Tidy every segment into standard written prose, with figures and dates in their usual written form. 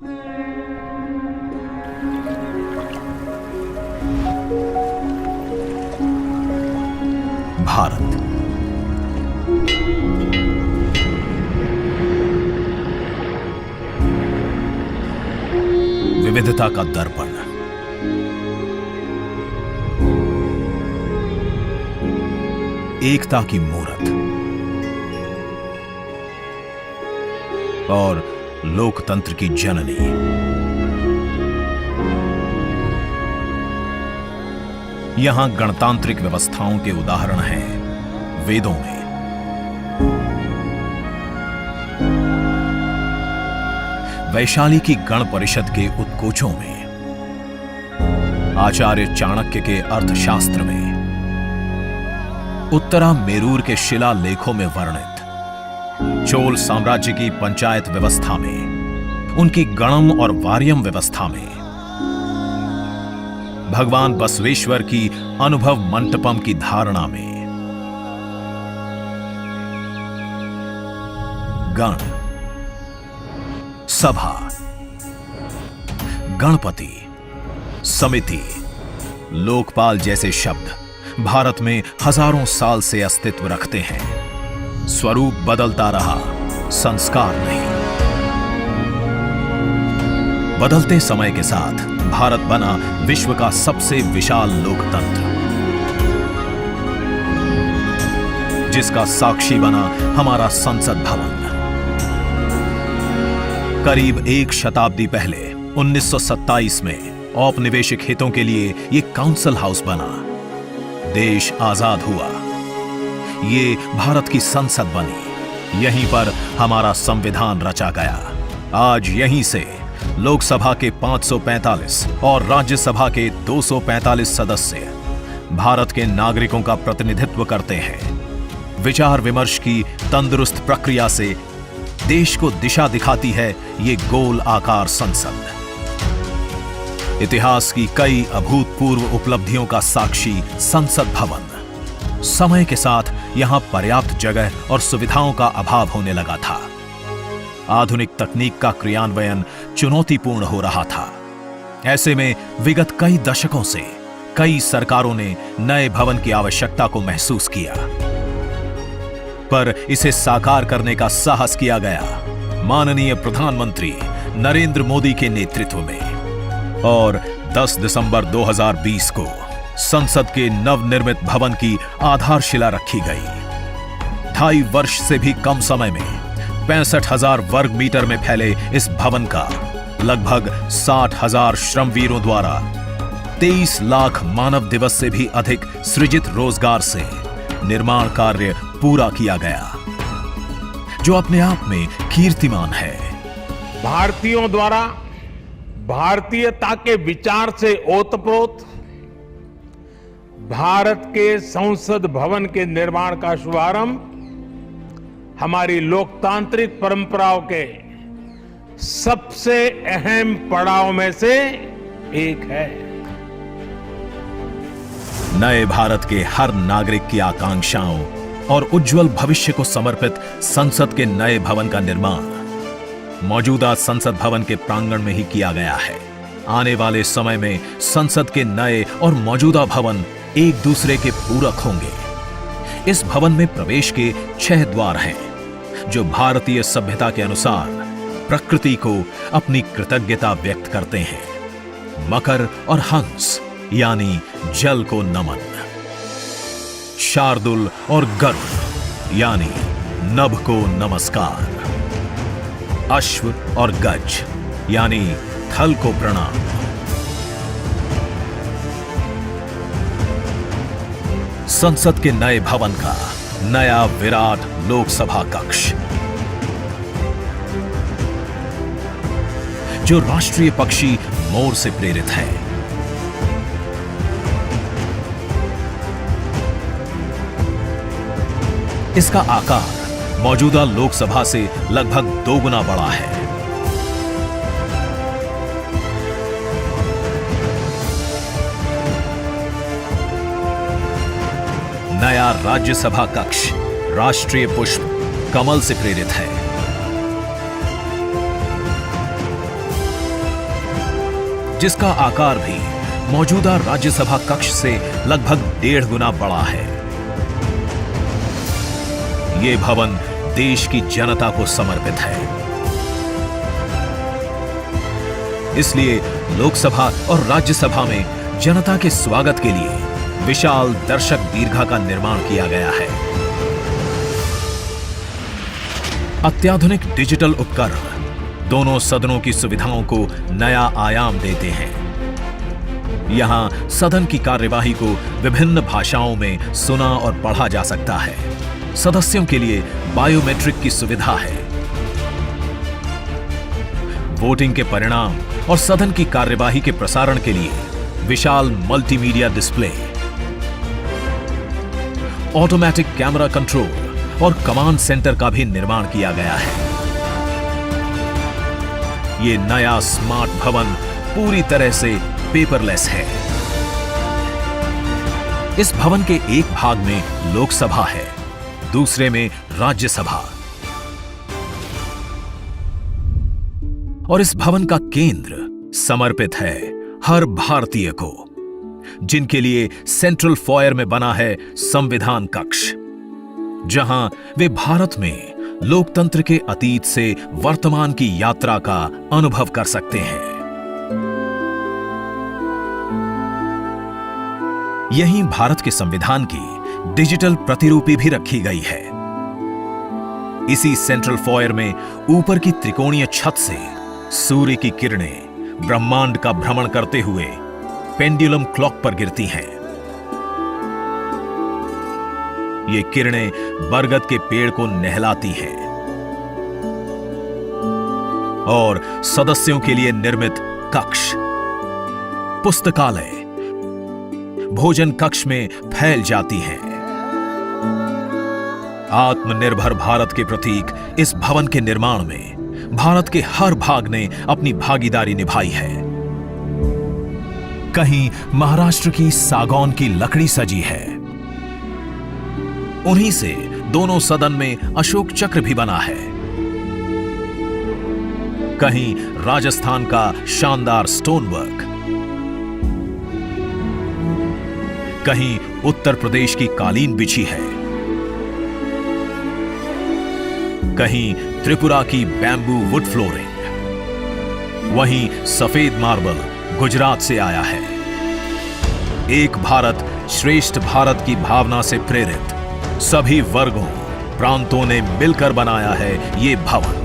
भारत विविधता का दर्पण, एकता की मूरत और लोकतंत्र की जननी। यहां गणतांत्रिक व्यवस्थाओं के उदाहरण हैं वेदों में, वैशाली की गण परिषद के उत्कोचों में, आचार्य चाणक्य के अर्थशास्त्र में, उत्तरा मेरूर के शिलालेखों में वर्णित चोल साम्राज्य की पंचायत व्यवस्था में, उनकी गणम और वार्यम व्यवस्था में, भगवान बसवेश्वर की अनुभव मंटपम की धारणा में। गण, सभा, गणपति, समिति, लोकपाल जैसे शब्द भारत में हजारों साल से अस्तित्व रखते हैं। स्वरूप बदलता रहा, संस्कार नहीं। बदलते समय के साथ भारत बना विश्व का सबसे विशाल लोकतंत्र, जिसका साक्षी बना हमारा संसद भवन। करीब एक शताब्दी पहले 1927 में औपनिवेशिक हितों के लिए यह काउंसिल हाउस बना। देश आजाद हुआ, ये भारत की संसद बनी। यहीं पर हमारा संविधान रचा गया। आज यहीं से लोकसभा के 545 और राज्यसभा के 245 सदस्य भारत के नागरिकों का प्रतिनिधित्व करते हैं। विचार विमर्श की तंदुरुस्त प्रक्रिया से देश को दिशा दिखाती है ये गोल आकार संसद। इतिहास की कई अभूतपूर्व उपलब्धियों का साक्षी संसद भवन। समय के साथ यहां पर्याप्त जगह और सुविधाओं का अभाव होने लगा था। आधुनिक तकनीक का क्रियान्वयन चुनौतीपूर्ण हो रहा था। ऐसे में विगत कई दशकों से कई सरकारों ने नए भवन की आवश्यकता को महसूस किया, पर इसे साकार करने का साहस किया गया माननीय प्रधानमंत्री नरेंद्र मोदी के नेतृत्व में। और 10 दिसंबर 2020 को संसद के नवनिर्मित भवन की आधारशिला रखी गई। 2.5 वर्ष से भी कम समय में 65,000 वर्ग मीटर में फैले इस भवन का लगभग 60,000 श्रमवीरों द्वारा 23 लाख मानव दिवस से भी अधिक सृजित रोजगार से निर्माण कार्य पूरा किया गया, जो अपने आप में कीर्तिमान है। भारतीयों द्वारा भारतीयता के विचार से ओतप्रोत भारत के संसद भवन के निर्माण का शुभारंभ हमारी लोकतांत्रिक परंपराओं के सबसे अहम पड़ाव में से एक है। नए भारत के हर नागरिक की आकांक्षाओं और उज्जवल भविष्य को समर्पित संसद के नए भवन का निर्माण मौजूदा संसद भवन के प्रांगण में ही किया गया है। आने वाले समय में संसद के नए और मौजूदा भवन एक दूसरे के पूरक होंगे। इस भवन में प्रवेश के 6 द्वार हैं, जो भारतीय सभ्यता के अनुसार प्रकृति को अपनी कृतज्ञता व्यक्त करते हैं। मकर और हंस यानी जल को नमन, शार्दुल और गरुड़ यानी नभ को नमस्कार, अश्व और गज यानी थल को प्रणाम। संसद के नए भवन का नया विराट लोकसभा कक्ष, जो राष्ट्रीय पक्षी मोर से प्रेरित है। इसका आकार मौजूदा लोकसभा से लगभग 2 गुना बड़ा है। नया राज्यसभा कक्ष राष्ट्रीय पुष्प कमल से प्रेरित है। जिसका आकार भी मौजूदा राज्यसभा कक्ष से लगभग 1.5 गुना बड़ा है। ये भवन देश की जनता को समर्पित है। इसलिए लोकसभा और राज्यसभा में जनता के स्वागत के लिए विशाल दर्शक दीर्घा का निर्माण किया गया है। अत्याधुनिक डिजिटल उपकरण दोनों सदनों की सुविधाओं को नया आयाम देते हैं। यहां सदन की कार्यवाही को विभिन्न भाषाओं में सुना और पढ़ा जा सकता है। सदस्यों के लिए बायोमेट्रिक की सुविधा है। वोटिंग के परिणाम और सदन की कार्यवाही के प्रसारण के लिए विशाल multimedia display, automatic camera control और कमांड सेंटर का भी निर्माण किया गया है। ये नया स्मार्ट भवन पूरी तरह से पेपरलेस है। इस भवन के एक भाग में लोकसभा है, दूसरे में राज्यसभा। और इस भवन का केंद्र समर्पित है हर भारतीय को, जिनके लिए सेंट्रल फॉयर में बना है संविधान कक्ष, जहां वे भारत में लोकतंत्र के अतीत से वर्तमान की यात्रा का अनुभव कर सकते हैं। यहीं भारत के संविधान की डिजिटल प्रतिरूपी भी रखी गई है। इसी सेंट्रल फॉयर में ऊपर की त्रिकोणीय छत से सूर्य की किरणें ब्रह्मांड का भ्रमण करते हुए पेंडुलम क्लॉक पर गिरती हैं। ये किरणें बरगद के पेड़ को नहलाती हैं और सदस्यों के लिए निर्मित कक्ष, पुस्तकालय, भोजन कक्ष में फैल जाती हैं। आत्मनिर्भर भारत के प्रतीक इस भवन के निर्माण में भारत के हर भाग ने अपनी भागीदारी निभाई है। कहीं महाराष्ट्र की सागौन की लकड़ी सजी है, उन्हीं से दोनों सदन में अशोक चक्र भी बना है। कहीं राजस्थान का शानदार स्टोन वर्क, कहीं उत्तर प्रदेश की कालीन बिछी है, कहीं त्रिपुरा की बैम्बू वुड फ्लोरिंग, वहीं सफेद मार्बल गुजरात से आया है। एक भारत श्रेष्ठ भारत की भावना से प्रेरित सभी वर्गों, प्रांतों ने मिलकर बनाया है ये भवन।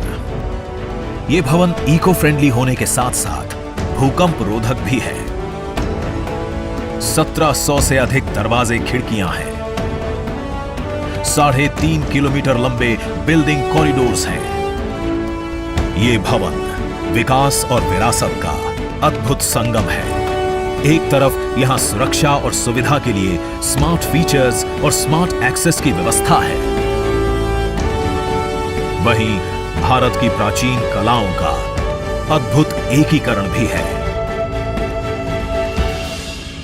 ये भवन इको फ्रेंडली होने के साथ साथ भूकंप रोधक भी है। 1700 से अधिक दरवाजे, खिड़कियां हैं। 3.5 किलोमीटर लंबे बिल्डिंग कॉरिडोर्स हैं। ये भवन विकास और विरासत का अद्भुत संगम है। एक तरफ यहां सुरक्षा और सुविधा के लिए स्मार्ट फीचर्स और स्मार्ट एक्सेस की व्यवस्था है, वहीं भारत की प्राचीन कलाओं का अद्भुत एकीकरण भी है।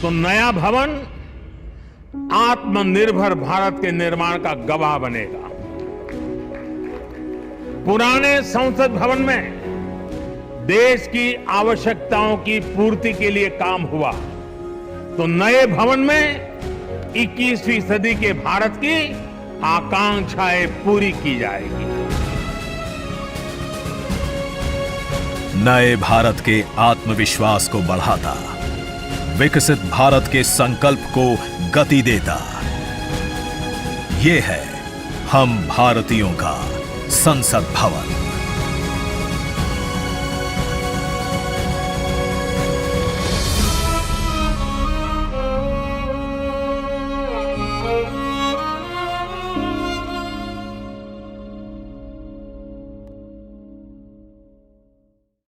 तो नया भवन आत्मनिर्भर भारत के निर्माण का गवाह बनेगा। पुराने संसद भवन में देश की आवश्यकताओं की पूर्ति के लिए काम हुआ, तो नए भवन में 21वीं सदी के भारत की आकांक्षाएं पूरी की जाएगी। नए भारत के आत्मविश्वास को बढ़ाता, विकसित भारत के संकल्प को गति देता, ये है हम भारतीयों का संसद भवन।